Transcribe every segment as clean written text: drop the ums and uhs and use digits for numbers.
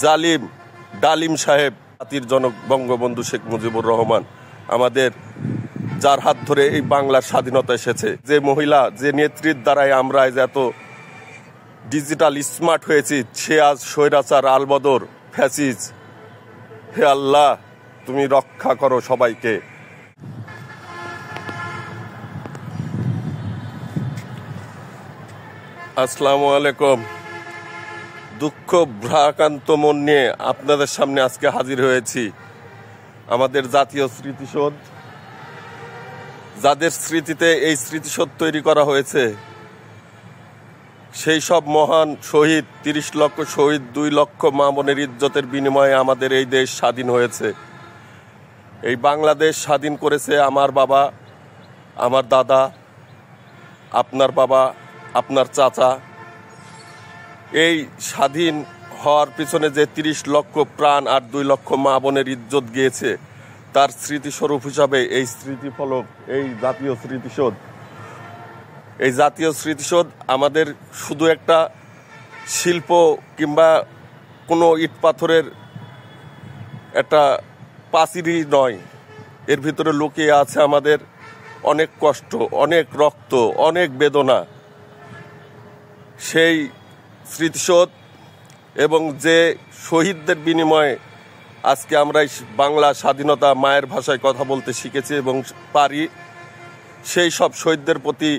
জালিম ডালিম সাহেব, জাতির জনক বঙ্গবন্ধু শেখ মুজিবুর রহমান, আমাদের যার হাত ধরে এই বাংলার স্বাধীনতা এসেছে, যে মহিলা, যে নেত্রীর দ্বারাই আমরা আজ এত ডিজিটাল স্মার্ট হয়েছি, সে আজ স্বৈরাচার, আলবদর, ফ্যাসিজ। হে আল্লাহ, তুমি রক্ষা করো সবাইকে। আসসালামু আলাইকুম। দুঃখ ভ্রাক্রান্ত মন নিয়ে আপনাদের সামনে আজকে হাজির হয়েছি। আমাদের জাতীয় স্মৃতিসৌধ, যাদের স্মৃতিতে এই স্মৃতিসৌধ তৈরি করা হয়েছে, সেই সব মহান শহীদ, ৩০ লক্ষ শহীদ, ২ লক্ষ মা বোনের ইজ্জতের বিনিময়ে আমাদের এই দেশ স্বাধীন হয়েছে। এই বাংলাদেশ স্বাধীন করেছে আমার বাবা, আমার দাদা, আপনার বাবা, আপনার চাচা। এই স্বাধীন হওয়ার পিছনে যে ৩০ লক্ষ প্রাণ আর ২ লক্ষ মা বোনের ইজ্জত গিয়েছে, তার স্মৃতিস্বরূপ হিসাবে এই স্মৃতিফলক, এই জাতীয় স্মৃতিসৌধ। এই জাতীয় স্মৃতিসৌধ আমাদের শুধু একটা শিল্প কিংবা কোনো ইট পাথরের একটা প্রাচীরই নয়, এর ভিতরে লুকিয়ে আছে আমাদের অনেক কষ্ট, অনেক রক্ত, অনেক বেদনা। সেই স্মৃতিসৌধ এবং যে শহীদদের বিনিময়ে আজকে আমরা বাংলা স্বাধীনতা, মায়ের ভাষায় কথা বলতে শিখেছি এবং পারি, সেই সব শহীদদের প্রতি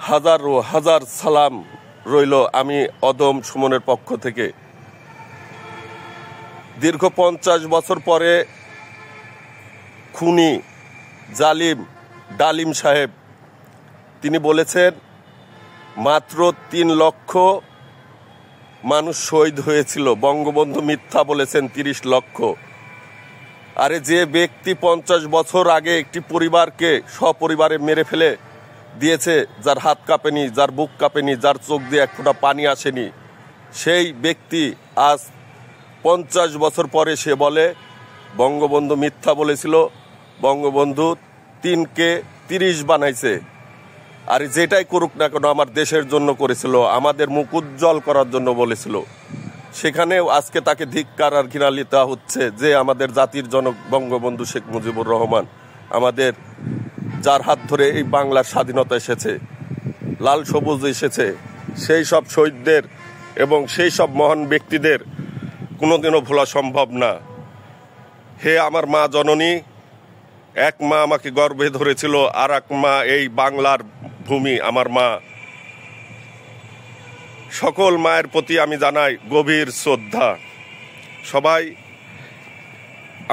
হাজার ও হাজার সালাম রইল আমি অদম সুমনের পক্ষ থেকে। দীর্ঘ ৫০ বছর পরে খুনি জালিম ডালিম সাহেব তিনি বলেছেন মাত্র ৩ লক্ষ মানুষ শহীদ হয়েছিল, বঙ্গবন্ধু মিথ্যা বলেছেন ৩০ লক্ষ। আরে যে ব্যক্তি ৫০ বছর আগে একটি পরিবারকে সপরিবারে মেরে ফেলে দিয়েছে, যার হাত কাঁপেনি, যার বুক কাঁপেনি, যার চোখ দিয়ে এক ফোঁটা পানি আসেনি, সেই ব্যক্তি আজ ৫০ বছর পরে সে বলে বঙ্গবন্ধু মিথ্যা বলেছিল, বঙ্গবন্ধু ৩কে ৩০ বানাইছে। আর যেটাই করুক না কেন আমার দেশের জন্য করেছিল, আমাদের মুখ উজ্জ্বল করার জন্য বলেছিল। সেখানেও আজকে তাকে ধিক্কার আর ঘৃণা হচ্ছে যে আমাদের জাতির জনক বঙ্গবন্ধু শেখ মুজিবুর রহমান, আমাদের যার হাত ধরে এই বাংলার স্বাধীনতা এসেছে, লাল সবুজ এসেছে, সেই সব শহীদদের এবং সেই সব মহান ব্যক্তিদের কোনোদিনও ভোলা সম্ভব না। হে আমার মা জননী, এক মা আমাকে গর্ভে ধরেছিল, আর এক মা এই বাংলার ভূমি, আমার মা। সকল মায়ের প্রতি আমি জানাই গভীর শ্রদ্ধা। সবাই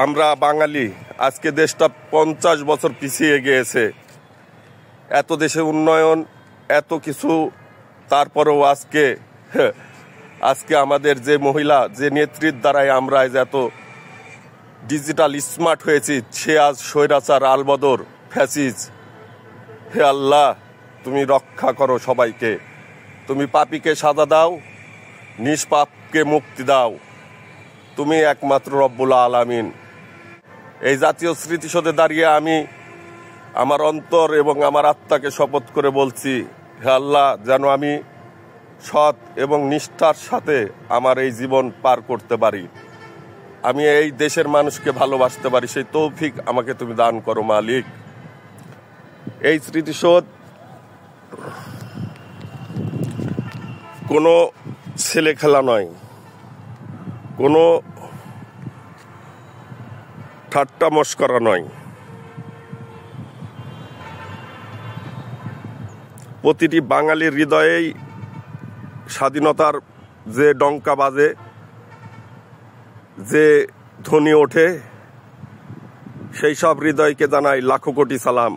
আমরা বাঙালি, আজকে দেশটা ৫০ বছর পিছিয়ে গিয়েছে, এত দেশে উন্নয়ন, এত কিছু, তারপরেও আজকে আমাদের যে মহিলা, যে নেত্রীর দ্বারাই আমরা আজ এত ডিজিটাল স্মার্ট হয়েছি, সে আজ স্বৈরাচার, আলবদর, ফ্যাসিজ। হে আল্লাহ, তুমি রক্ষা করো সবাইকে। তুমি পাপীকে সাজা দাও, নিষ্পাপকে মুক্তি দাও। তুমি একমাত্র রব্বুল আলামিন। এই জাতীয় স্মৃতিসৌধে দাঁড়িয়ে আমি আমার অন্তর এবং আমার আত্মাকে শপথ করে বলছি, হে আল্লাহ, যেন আমি সৎ এবং নিষ্ঠার সাথে আমার এই জীবন পার করতে পারি, আমি এই দেশের মানুষকে ভালোবাসতে পারি, সেই তৌফিক আমাকে তুমি দান করো মালিক। এই স্মৃতিসৌধ কোনো ছেলে খেলা নয়, কোনো ঠাট্টা মশকরা নয়। প্রতিটি বাঙালির হৃদয়েই স্বাধীনতার যে ডঙ্কা বাজে, যে ধ্বনি ওঠে, সেই সব হৃদয়কে জানাই লাখো কোটি সালাম।